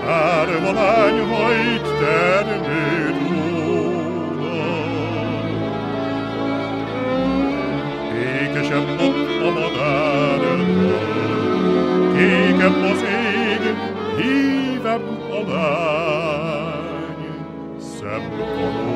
árva lányhajt termő róla. Ékesebb ott a madártól, kékebb az ég, hívebb a lány, szebb valóta.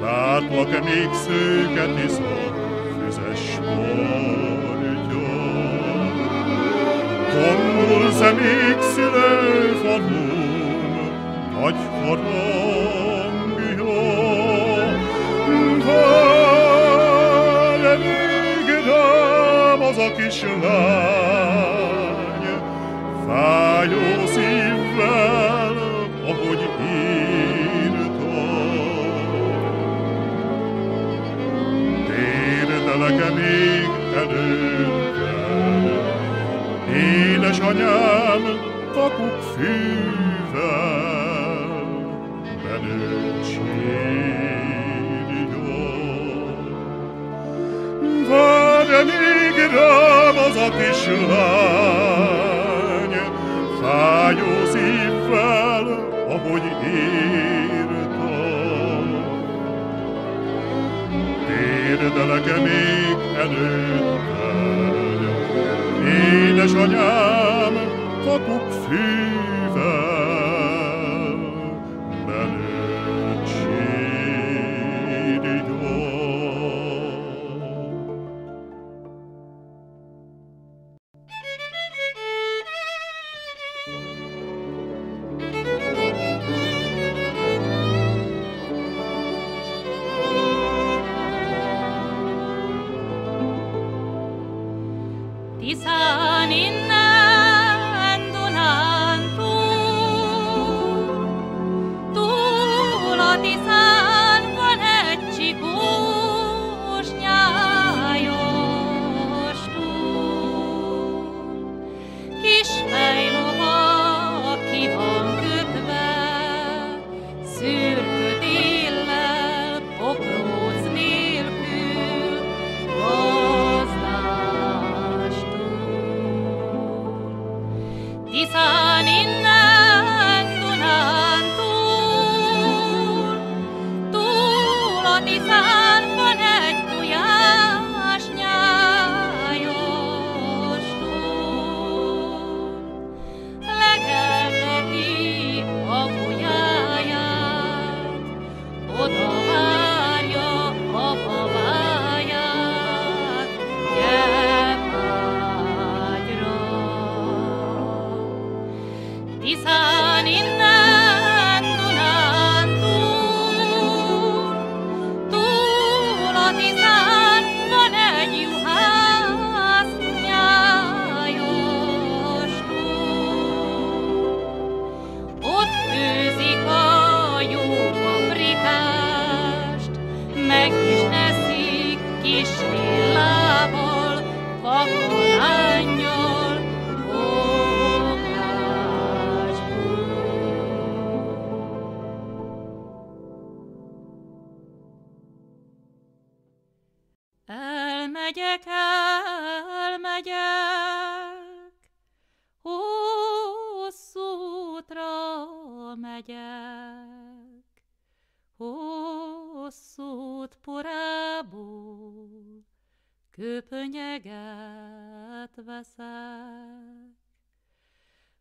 Látlak-e még szőket iszol, füzes partja? Gondolsz-e még szülőfalum, nagy harangja? Vár-e még rám az a kislány, fájó szívvel, ahogy térdelek-e még előtted, édesanyám kakukkfűvel benőtt sírja. Vár-e még rám az a kislány, fájó szívvel, ahogy térdelek-e még előtted, édesanyám kakukkfűvel benőtt sírja. Tiszán innen Dunán túl a Tiszán van egy csikós nyájas túl. Kis fejlova ki van kötve, szürköt éllel, pokróc nélkül, Tiszán innen Dunán túl a Tiszán van egy gulyás nyájas túl. Legelteti a gulyáját, oda várja a babáját, Tiszán innen Dunán túl a Tiszán van egy juhász nyájas túl. Ott főzik a jó paprikást, meg is eszik kis villával, vakalánnyal, Elmegyek, hosszú útra megyek, hosszú út porából köpönyeget veszek.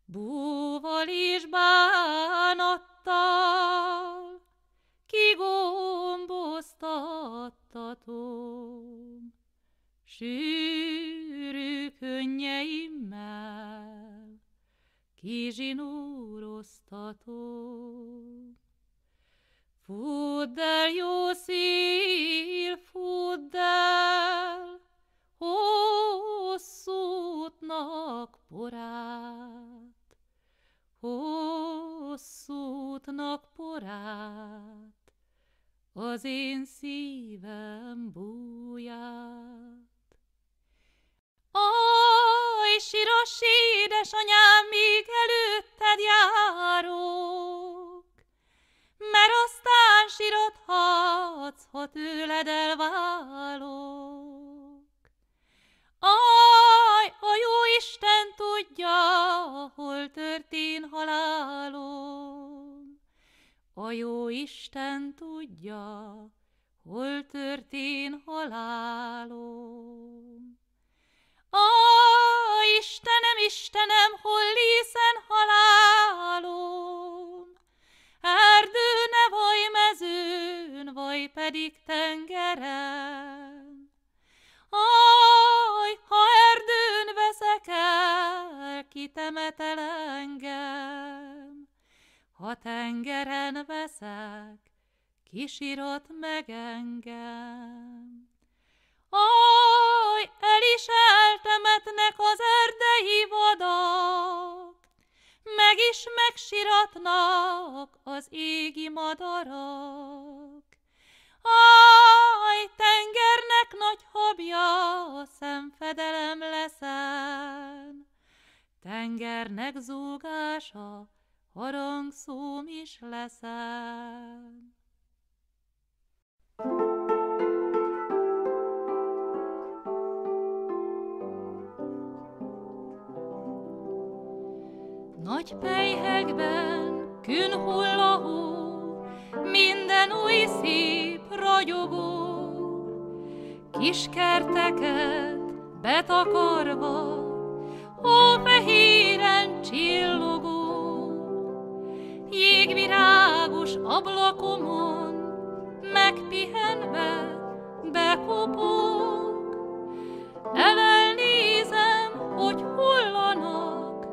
Búval és bánattal kigomboztattatom, sűrű könnyeimmel kizsinóroztatom. Fudd el, jó szél, fudd el, hosszú útnak porát, hosszú útnak porát, az én szívem búját. Aj, siras édesanyám, még előtted járok, mert aztán sirathatsz, ha tőled elválok. Aj, a jó Isten a jó Isten tudja, hol történ halálom. Istenem, Istenem, hol lészen halálom? Erdőne vagy mezőn, vagy pedig tengeren? Ha erdőn veszek el, kitemetel engem? Ha tengeren veszek, kisírott meg engem? El is eltemetnek az erdei vadak, meg is megsiratnak az égi madarak. Tengernek nagy habja, szemfedelem leszen, tengernek zúgása, harangszóm is leszen. Nagy pelyhekben kün hull a hó, minden új szép ragyogó, kis kerteket betakarva, hófehéren csillogó, jégvirágos ablakomon megpihenve bekopog. Elnézem, hogy hullanak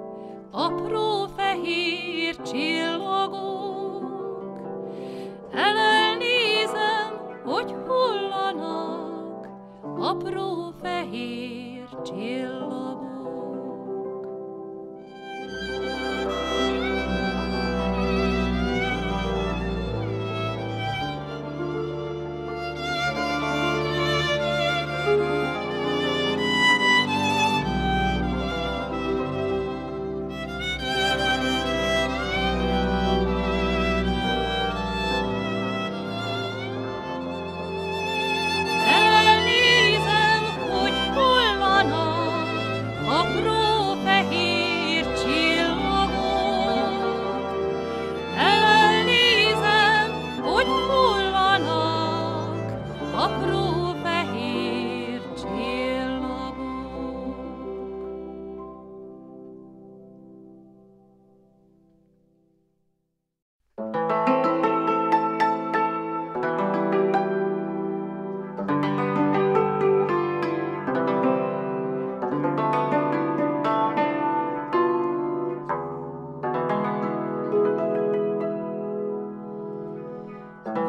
apró fehér csillagok. Elnézem, hogy hullanak apró fehér csillagok.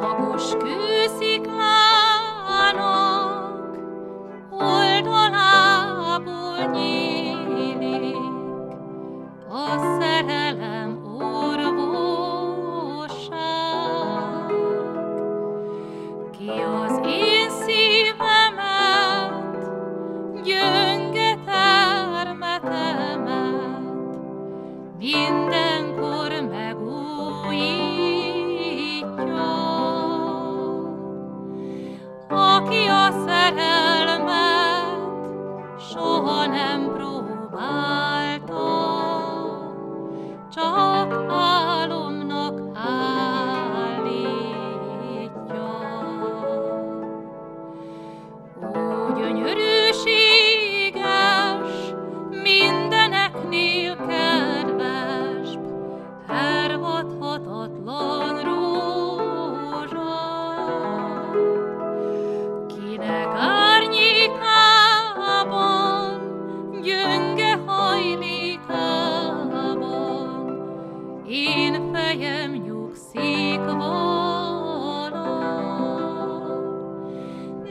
Magos kősziklának oldalából nyílik a szerelem orvosság. Ki az én szívemet, gyönge termetemet mindenkor megújítja. Aki a szerelmet soha nem próbálta, csak álomnak állítja. Ó, gyönyörűséges, mindeneknél kedvesbb, hervadhatatlan rózsa, kinek árnyékában, gyönge hajlékában én fejem nyugszik vala,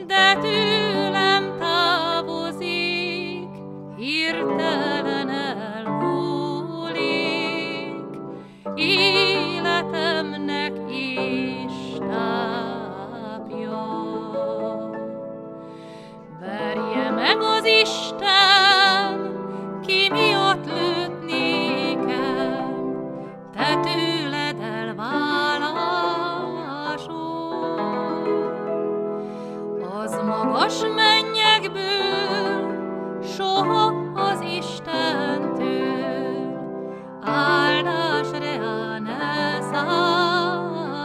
de tőlem távozik, hirtelen elmúlik, életemnek is tápja. Verje meg az Isten, ki miatt lőtt nékem, te tőled elválásom. Az magas mennyekből, soha az Istentől áldás reá ne származzon.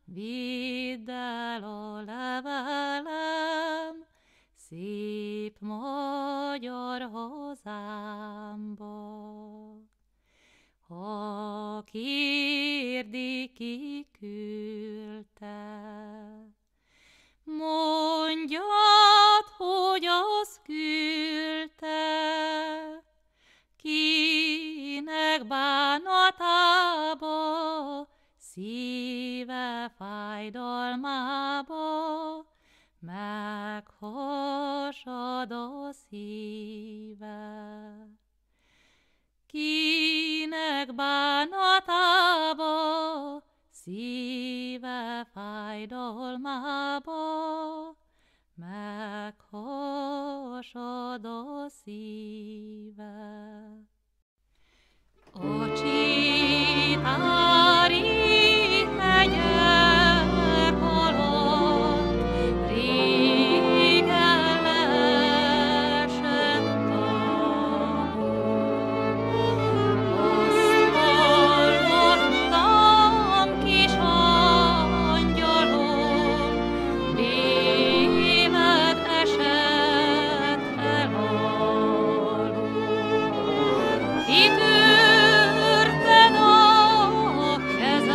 vidd el a levelem szép magyar hazámba. Ha kérdi, ki küldte, mondjad, hogy az küldte, kinek bánatába, szíve fájdalmába, meghasad a szíve. Kinek bánatába, szíve fájdalmába, meghasad a szíve. A Csitári hegyek alatt régen leesett a hó. Azt hallottam, kis angyalom, némed esett el alul. Kitörted a kezed,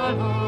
alatt.